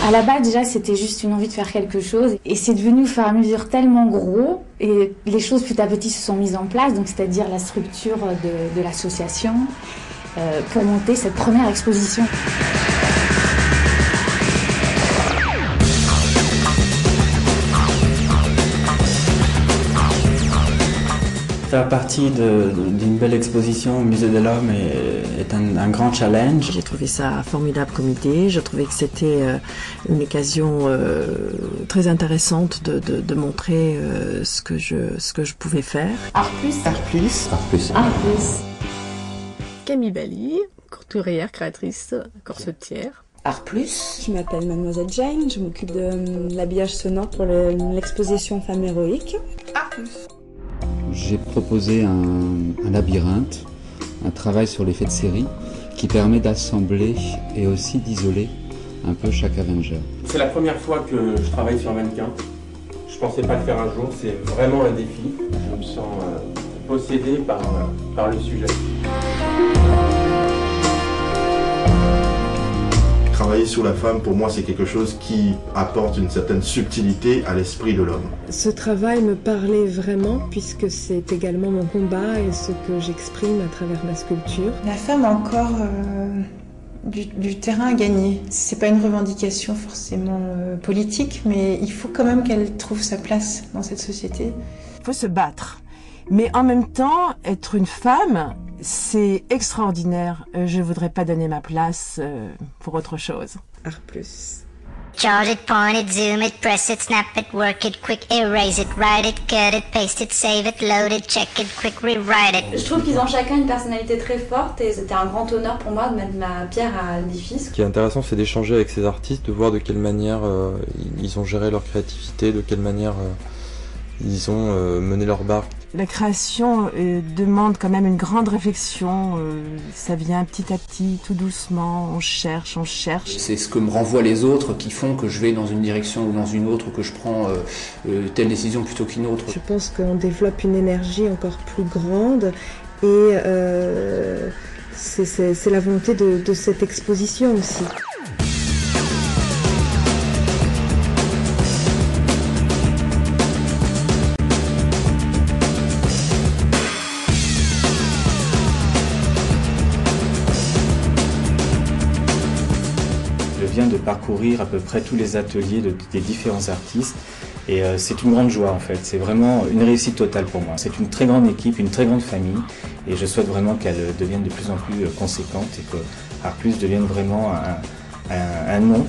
À la base, déjà, c'était juste une envie de faire quelque chose. Et c'est devenu au fur et à mesure tellement gros. Et les choses petit à petit se sont mises en place. Donc, c'est-à-dire la structure de l'association pour monter cette première exposition. Faire partie d'une belle exposition au Musée de l'Homme est un grand challenge. J'ai trouvé ça formidable comme idée. Je trouvais que c'était une occasion très intéressante de montrer ce que je pouvais faire. Art plus. Art plus. Art plus. Art plus. Camille Bali, couturière, créatrice, corsetière. Art plus. Je m'appelle Mademoiselle Jane, je m'occupe de l'habillage sonore pour l'exposition Femmes héroïques. Art plus. J'ai proposé un labyrinthe, un travail sur l'effet de série qui permet d'assembler et aussi d'isoler un peu chaque Avenger. C'est la première fois que je travaille sur mannequin. Je pensais pas le faire un jour, c'est vraiment un défi. Je me sens possédé par le sujet. Travailler sur la femme, pour moi, c'est quelque chose qui apporte une certaine subtilité à l'esprit de l'homme. Ce travail me parlait vraiment puisque c'est également mon combat et ce que j'exprime à travers ma sculpture. La femme a encore du terrain à gagner. C'est pas une revendication forcément politique, mais il faut quand même qu'elle trouve sa place dans cette société. Il faut se battre. Mais en même temps, être une femme, c'est extraordinaire. Je voudrais pas donner ma place pour autre chose. Art plus. Charge it, point it, zoom it, press it, snap it, work it, quick erase it, write it, cut it, paste it, save it, load it, check it, quick rewrite it. Je trouve qu'ils ont chacun une personnalité très forte et c'était un grand honneur pour moi de mettre ma pierre à l'édifice. Ce qui est intéressant, c'est d'échanger avec ces artistes, de voir de quelle manière ils ont géré leur créativité, de quelle manière ils ont mené leur barque. La création demande quand même une grande réflexion. Ça vient petit à petit, tout doucement. On cherche. C'est ce que me renvoient les autres qui font que je vais dans une direction ou dans une autre, ou que je prends telle décision plutôt qu'une autre. Je pense qu'on développe une énergie encore plus grande et c'est la volonté de cette exposition aussi. Je viens de parcourir à peu près tous les ateliers des différents artistes et c'est une grande joie en fait. C'est vraiment une réussite totale pour moi. C'est une très grande équipe, une très grande famille et je souhaite vraiment qu'elle devienne de plus en plus conséquente et que Art Plus devienne vraiment un nom.